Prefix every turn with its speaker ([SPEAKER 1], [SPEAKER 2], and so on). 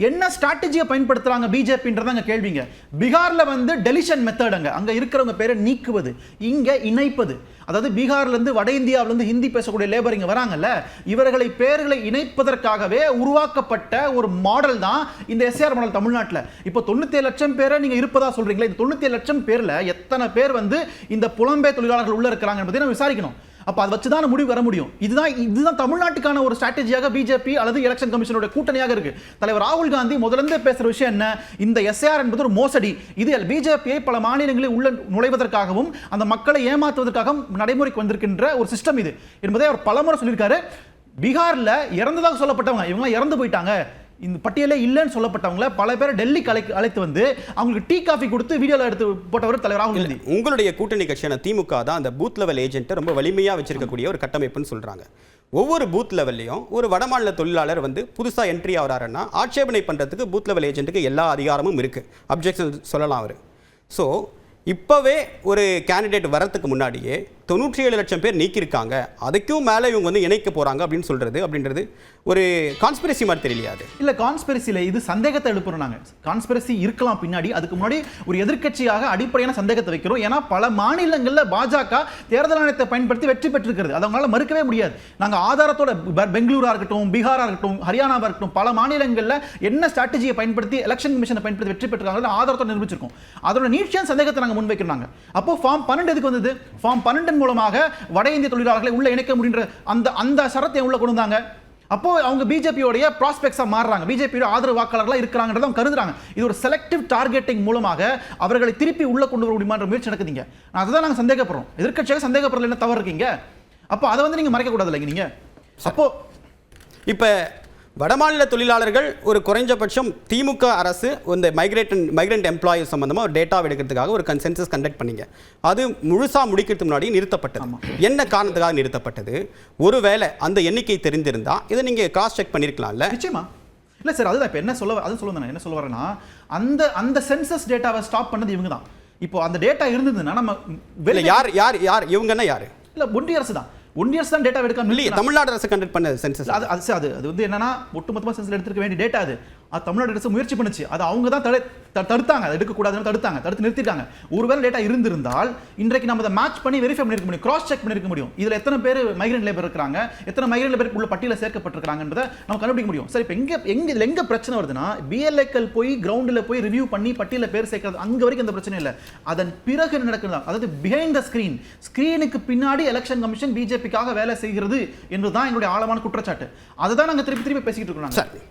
[SPEAKER 1] என்ன ஸ்ட்ராட்டஜியை பயன்படுத்துறாங்க பிஜேபின்றதாங்க கேள்விங்க. பீகார்ல வந்து டெலிஷன் மெத்தடுங்க, அங்க இருக்கிறவங்க பேரை நீக்குவது, இங்க இணைப்பது. அதாவது பீகார்ல இருந்து வட இந்தியாவில இருந்து ஹிந்தி பேசக்கூடிய லேபர் இங்க வராங்கல்ல, இவர்களை பேர்களை இணைப்பதற்காகவே உருவாக்கப்பட்ட ஒரு மாடல் தான் இந்த எஸ்ஆர் மாடல் தமிழ்நாட்டில். இப்போ 97 லட்சம் பேரை நீங்க இருப்பதா சொல்றீங்களா? இந்த 97 லட்சம் பேர்ல எத்தனை பேர் வந்து இந்த புலம்பெயர் தொழிலாளர்கள் உள்ள இருக்கிறாங்க என்பதை நம்ம விசாரிக்கணும். அப்ப அதை வச்சு தான் முடிவு வர முடியும். இதுதான் தமிழ்நாட்டுக்கான ஒரு ஸ்ட்ராட்டஜியாக பிஜேபி அல்லது எலெக்ஷன் கமிஷனோட கூட்டணியாக இருக்கு. தலைவர் ராகுல் காந்தி முதலிருந்து பேசுற விஷயம் என்ன? இந்த எஸ்ஆர் என்பது ஒரு மோசடி. இது பிஜேபியை பல மாநிலங்களில் உள்ள நுழைவதற்காகவும் அந்த மக்களை ஏமாற்றுவதற்காகவும் நடைமுறைக்கு வந்திருக்கின்ற ஒரு சிஸ்டம் இது என்பதை அவர் பலமுறை சொல்லியிருக்காரு. பீகார்ல இறந்ததாக சொல்லப்பட்டவங்க இவங்க இறந்து போயிட்டாங்க, இந்த பட்டியலே இல்லைன்னு சொல்லப்பட்டவங்கள பல பேர் டெல்லிக்கு அழைத்து வந்து அவங்களுக்கு டீ காஃபி கொடுத்து வீடியோல எடுத்து போட்டவர் தலைவர் ராகுல் காந்தி.
[SPEAKER 2] உங்களுடைய கூட்டணி கட்சியான திமுக தான் அந்த பூத் லெவல் ஏஜென்ட்டை ரொம்ப வலிமையா வச்சிருக்கக்கூடிய ஒரு கட்டமைப்புன்னு சொல்றாங்க. ஒவ்வொரு பூத் லெவல்லையும் ஒரு வடமாநில தொழிலாளர் வந்து புதுசா என்ட்ரி ஆகிறாருன்னா ஆட்சேபனை பண்றதுக்கு பூத் லெவல் ஏஜென்ட்டுக்கு எல்லா அதிகாரமும் இருக்கு, அப்ஜெக்ஷன் சொல்லலாம் அவர். ஸோ இப்போவே ஒரு கேண்டிடேட் வரத்துக்கு முன்னாடியே 97 லட்சம் பேர் நீக்கியிருக்காங்க, அதுக்கும் மேலே இவங்க வந்து இணைக்க போகிறாங்க அப்படின்னு சொல்கிறது அப்படின்றது ஒரு கான்ஸ்பிரசி மாதிரி தெரியலையா? அது
[SPEAKER 1] இல்லை, கான்ஸ்பிரசியில் இது சந்தேகத்தை எழுப்புறோம். நாங்கள் கான்ஸ்பிரசி இருக்கலாம் பின்னாடி, அதுக்கு முன்னாடி ஒரு எதிர்க்கட்சியாக அடிப்படையான சந்தேகத்தை வைக்கிறோம். ஏன்னா பல மாநிலங்களில் பாஜக தேர்தல் ஆணையத்தை பயன்படுத்தி வெற்றி பெற்றிருக்கிறது, அதை அவங்களால மறுக்கவே முடியாது. நாங்கள் ஆதாரத்தோட பெங்களூராக இருக்கட்டும், பீகாராக இருக்கட்டும், ஹரியானாவாக இருக்கட்டும், பல மாநிலங்களில் என்ன ஸ்ட்ராட்டஜியை பயன்படுத்தி எலெக்ஷன் கமிஷனை பயன்படுத்தி வெற்றி பெற்றிருக்காங்க ஆதாரத்தோட நிரூபிச்சிருக்கோம். அதோட நீட்சியான சந்தேகத்தை நாங்கள் முன்வைக்கிறாங்க. அப்போ ஃபார்ம் 12 எதுக்கு வந்தது? ஃபார்ம் 12 மூலமாக வட இந்திய தொழிலாளர்களை உள்ள இணைக்க முடிகின்ற அந்த சரத்தை உள்ள கொண்டு வந்தாங்க. அப்போ அவங்க பிஜேபியோடைய ப்ராஸ்பெக்ட்ஸா மாறுறாங்க, பிஜேபியோட ஆதரவு வாக்காளர்களா இருக்கிறாங்கன்றத அவங்க கருதுறாங்க. இது ஒரு செலக்டிவ் டார்கெட்டிங் மூலமாக அவர்களை திருப்பி உள்ள கொண்டு வர முடியுமான்ற முயற்சி நடக்குதுங்க. அதுதான் நாங்கள் சந்தேகப்படுறோம். எதிர்க்கட்சியாக சந்தேகப்படுறதுல என்ன தவறு இருக்கீங்க? அப்போ அதை வந்து நீங்க மறைக்க கூடாது இல்லைங்க நீங்க. அப்போ
[SPEAKER 2] இப்போ வடமாநில தொழிலாளர்கள் ஒரு குறைஞ்சபட்சம் திமுக அரசு இந்த மைக்ரண்ட் எம்ப்ளாயீஸ் சம்பந்தமாக ஒரு டேட்டா எடுக்கிறதுக்காக ஒரு கன்சென்சஸ் கண்டக்ட் பண்ணீங்க. அது முழுசாக முடிக்கிறதுக்கு முன்னாடி நிறுத்தப்பட்டது. என்ன காரணத்துக்காக நிறுத்தப்பட்டது? ஒருவேளை அந்த எண்ணிக்கை தெரிந்திருந்தா இதை நீங்கள் கிராஸ் செக் பண்ணியிருக்கலாம்ல?
[SPEAKER 1] நிச்சயமா இல்லை சார், அதுதான் இப்போ என்ன சொல்ல வரேன்னா அந்த சென்சஸ் டேட்டாவை ஸ்டாப் பண்ணது இவங்க தான். இப்போ அந்த டேட்டா இருந்ததுன்னா நம்ம
[SPEAKER 2] யார் இவங்கன்னா யாரு?
[SPEAKER 1] இல்லை, ஒன்றிய அரசு தான். ஒன்றிய அரசு தான் டேட்டா எடுக்க
[SPEAKER 2] இல்லையே, தமிழ்நாடு அரசு கண்டக்ட் பண்ண சென்சஸ்.
[SPEAKER 1] அது வந்து என்னன்னா ஒட்டுமொத்தமாக சென்சஸ் எடுத்துக்க வேண்டிய டேட்டா அது தமிழ்நாடு அரசு முயற்சி பண்ணுச்சு. அது அவங்க தான் தடுத்தாங்க, அதை எடுக்கக்கூடாதுன்னு தடுத்து நிறுத்திட்டாங்க. ஒருவேளை டேட்டா இருந்திருந்தால் இன்றைக்கு நம்ம அதை மேட்ச் பண்ணி வெரிஃபை பண்ணிருக்க முடியும், கிராஸ் செக் பண்ணிருக்க முடியும். இதில் எத்தனை பேர் மைக்ரண்ட் லேபர் இருக்கிறாங்க, எத்தனை மைக்ரண்ட் லேபர் உள்ள பட்டியலில் சேர்க்கப்பட்டிருக்காங்கன்றதை நம்ம கண்டுபிடிக்க முடியும். சார், இப்போ எங்க பிரச்சனை வருதுன்னா பிஎல்ஏக்கள் போய் கிரவுண்டில் போய் ரிவ்யூ பண்ணி பட்டியலில் பேர் சேர்க்கிறது, அங்கே வரைக்கும் அந்த பிரச்சனை இல்லை. அதன் பிறகு நடக்குது, அதாவது பிஹைண்ட் த ஸ்கிரீனுக்கு பின்னாடி எலெக்ஷன் கமிஷன் பிஜேபிக்காக வேலை செய்கிறது என்றுதான் எங்களுடைய ஆழமான குற்றச்சாட்டு. அதை தான் நாங்கள் திருப்பி பேசிக்கிட்டு இருக்கோம்.